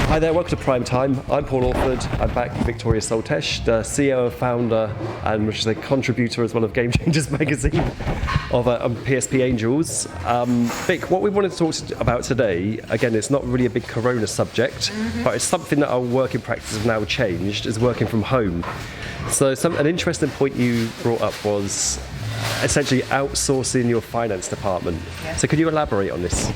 Hi there, welcome to Prime Time. I'm Paul Orford. I'm back with Viktoria Soltesz, the CEO, founder, and which is a contributor as well of Game Changers magazine of PSP Angels. Vic, what we wanted to talk about today, again, it's not really a big corona subject, but it's something that our working practice has now changed, is working from home. So an interesting point you brought up was essentially outsourcing your finance department. So could you elaborate on this?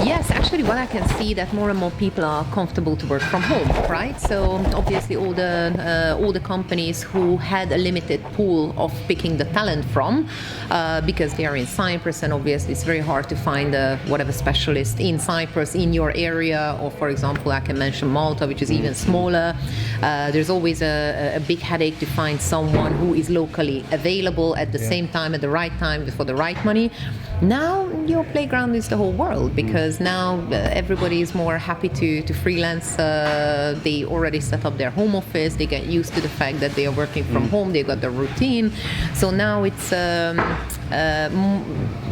Yes, actually what I can see that more and more people are comfortable to work from home, right? So obviously all the companies who had a limited pool of picking the talent from, because they are in Cyprus, and obviously it's very hard to find whatever specialist in Cyprus in your area, or for example I can mention Malta, which is even smaller. There's always a big headache to find someone who is locally available at the same time, at the right time, for the right money. Now your playground is the whole world, because now everybody is more happy to freelance. They already set up their home office, they get used to the fact that they are working from home, they got their routine. So now it's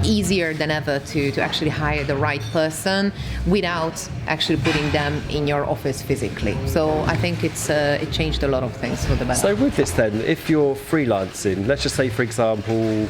easier than ever to actually hire the right person without actually putting them in your office physically. So I think it changed a lot of things for the better. So with this then, if you're freelancing, let's just say for example,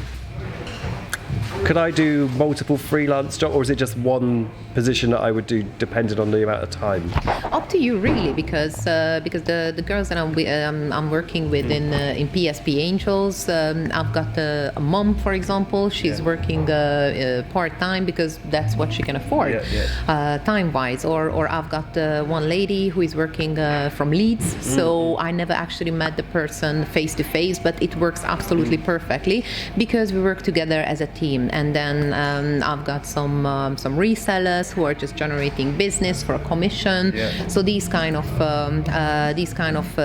could I do multiple freelance jobs, or is it just one position that I would do depending on the amount of time? Up to you really, because the girls that I'm working with in PSP Angels, I've got a mom, for example. She's working part-time because that's what she can afford time-wise. Or I've got one lady who is working from Leeds, so I never actually met the person face-to-face, but it works absolutely perfectly because we work together as a team. And then I've got some resellers who are just generating business for a commission. So these kind of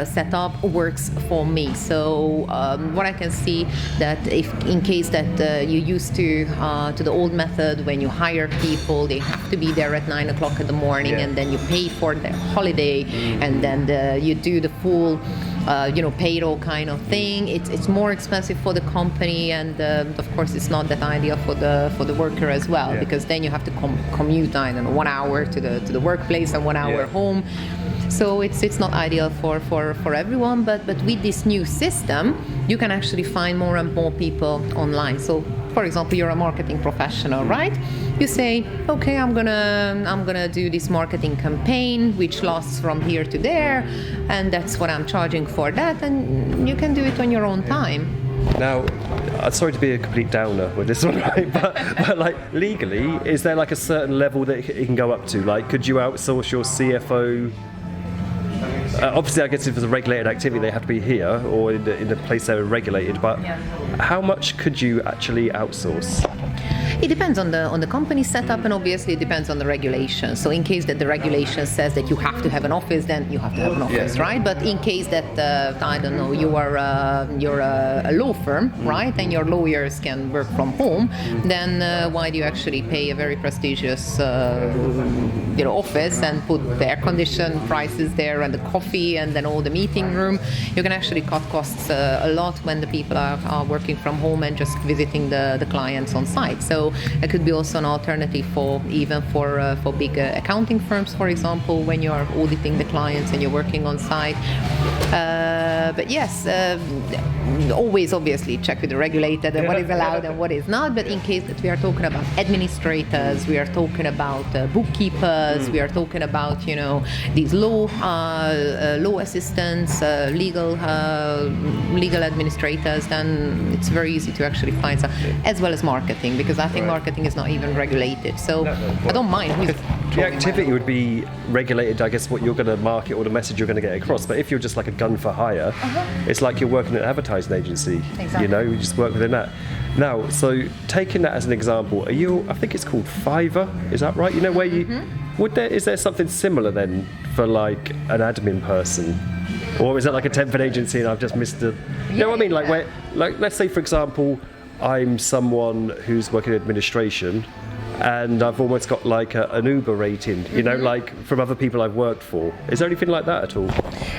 setup works for me. So what I can see that if in case that you used to the old method, when you hire people, they have to be there at 9 o'clock in the morning, and then you pay for their holiday, and then you do the full payroll kind of thing. It's more expensive for the company, and of course it's not that ideal for the worker as well, because then you have to commute 1 hour to the workplace and 1 hour home. So it's not ideal for everyone, but with this new system you can actually find more and more people online. So for example, you're a marketing professional, right? You say, okay, I'm gonna do this marketing campaign which lasts from here to there, and that's what I'm charging for that, and you can do it on your own time. Now, I'm sorry to be a complete downer with this one, right? But like legally, is there like a certain level that it can go up to? Like, could you outsource your CFO? Obviously, I guess if it's a regulated activity, they have to be here or in the place they're regulated. But how much could you actually outsource? It depends on the company setup, and obviously it depends on the regulation. So in case that the regulation says that you have to have an office, then you have to have an office, right? But in case that I don't know, you're a law firm, right, and your lawyers can work from home, then why do you actually pay a very prestigious office and put the air-conditioned prices there and the coffee and then all the meeting room? You can actually cut costs a lot when the people are working from home and just visiting the clients on site. So it could be also an alternative for big accounting firms, for example, when you are auditing the clients and you're working on site. But yes, always obviously check with the regulator and what is allowed and what is not. But in case that we are talking about administrators, we are talking about bookkeepers, we are talking about these law assistants, legal administrators, then it's very easy to actually find some, as well as marketing, because I think marketing is not even regulated. So I don't mind who's the activity would be regulated, I guess, what you're going to market or the message you're going to get across. But if you're just like a gun for hire, it's like you're working at an advertising agency. Exactly. You just work within that. Now, so taking that as an example, I think it's called Fiverr, is that right? Where you is there something similar then for like an admin person? Or is it like a temp agency and I've just missed it? You know what I mean? Like where, like let's say for example, I'm someone who's working in administration and I've almost got like an Uber rating, like from other people I've worked for. Is there anything like that at all?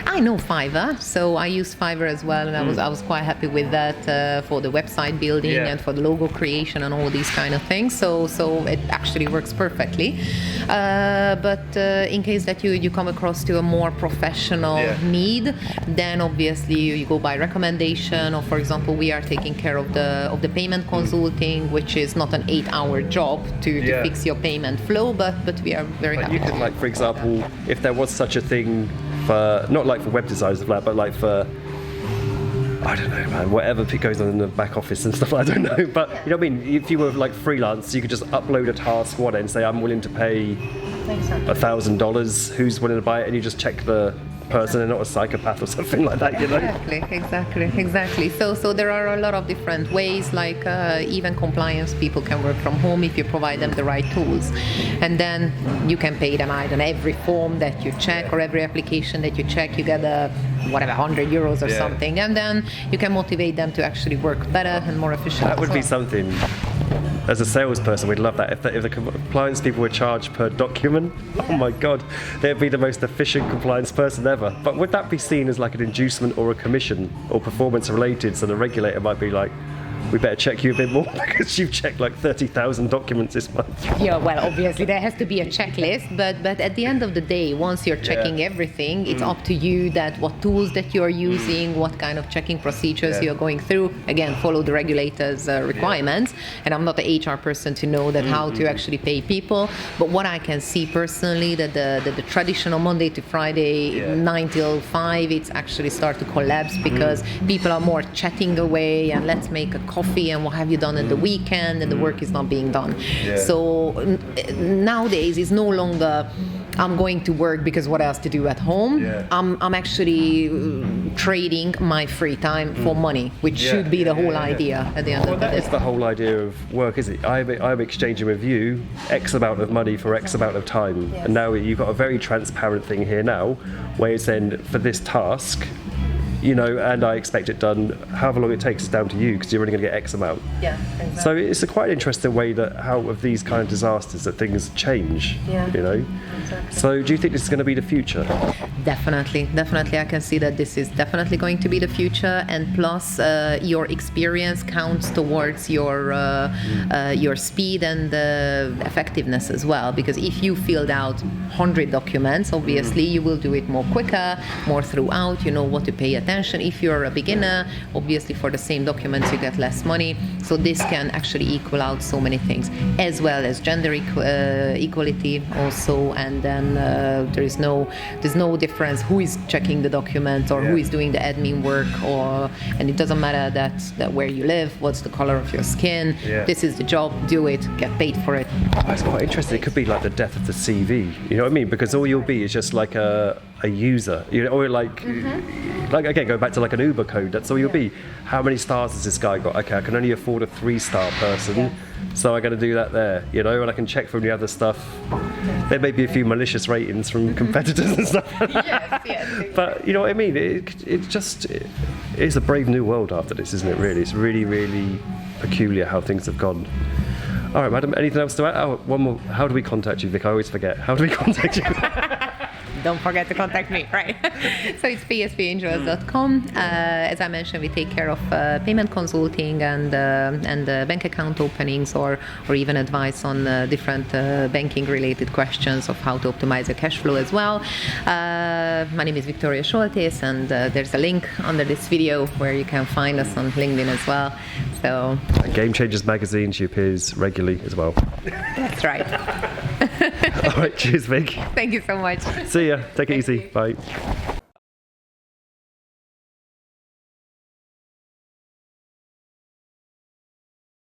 I know Fiverr, so I use Fiverr as well, and I was quite happy with that for the website building and for the logo creation and all these kind of things. So it actually works perfectly. But in case that you come across to a more professional need, then obviously you go by recommendation. Or for example, we are taking care of the payment consulting, which is not an 8-hour job to fix your payment flow, but we are very happy. You could, like, for example, if there was such a thing for, not like for web designers, but like for, I don't know, man, whatever goes on in the back office and stuff, I don't know. But you know what I mean? If you were like freelance, you could just upload a task one and say, I'm willing to pay $1,000, who's willing to buy it, and you just check the person and not a psychopath or something like that, you know? Exactly. So there are a lot of different ways, like even compliance people can work from home if you provide them the right tools. And then you can pay them either every form that you check or every application that you check, you get whatever, 100 euros or something. And then you can motivate them to actually work better and more efficiently. That would be something. As a salesperson, we'd love that. If the compliance people were charged per document, oh my God, they'd be the most efficient compliance person ever. But would that be seen as like an inducement or a commission or performance related? So the regulator might be like, we better check you a bit more because you've checked like 30,000 documents this month. Yeah, well, obviously there has to be a checklist, but at the end of the day, once you're checking everything, it's up to you that what tools that you're using, what kind of checking procedures you're going through. Again, follow the regulator's requirements. And I'm not the HR person to know that how to actually pay people. But what I can see personally, that the traditional Monday to Friday, 9 till 5, it's actually start to collapse because people are more chatting away and let's make a coffee and what have you done at the weekend, and the work is not being done. So nowadays it's no longer I'm going to work because what else to do at home. I'm actually trading my free time for money, which should be the whole idea at the end of the day. That is the whole idea of work, is it? I'm exchanging with you X amount of money for X amount of time. And now you've got a very transparent thing here now where you're saying for this task, you know, and I expect it done, however long it takes is down to you because you're only going to get X amount. Exactly. So it's a quite interesting way that how of these kind of disasters that things change, you know. Exactly. So do you think this is going to be the future? Definitely. I can see that this is definitely going to be the future, and plus your experience counts towards your speed and effectiveness as well, because if you filled out 100 documents, obviously you will do it more quicker, more throughout, you know what to pay attention. If you're a beginner, obviously for the same documents you get less money, so this can actually equal out so many things, as well as gender equality also, and then there's no difference who is checking the documents or who is doing the admin work, and it doesn't matter that where you live, what's the color of your skin. This is the job, do it, get paid for it. That's quite interesting. It could be like the death of the CV, you know what I mean? Because all you'll be is just like a user, you know, or like again, go back to like an Uber code, that's all you'll be. How many stars has this guy got? Okay, I can only afford a 3-star person, so I'm going to do that there, you know, and I can check from the other stuff. There may be a few malicious ratings from competitors and stuff like that. But you know what I mean? It's a brave new world after this, isn't it, really? It's really, really peculiar how things have gone. All right, madam, anything else to add? Oh, one more. How do we contact you, Vic? I always forget. How do we contact you? Don't forget to contact me, right? So it's pspangels.com. As I mentioned, we take care of payment consulting and bank account openings, or even advice on different banking-related questions of how to optimize your cash flow as well. My name is Viktoria Soltesz, and there's a link under this video where you can find us on LinkedIn as well. So Game Changers magazine, she appears regularly as well. That's right. All right, cheers, Vic. Thank you so much. See ya. Take it easy. Bye.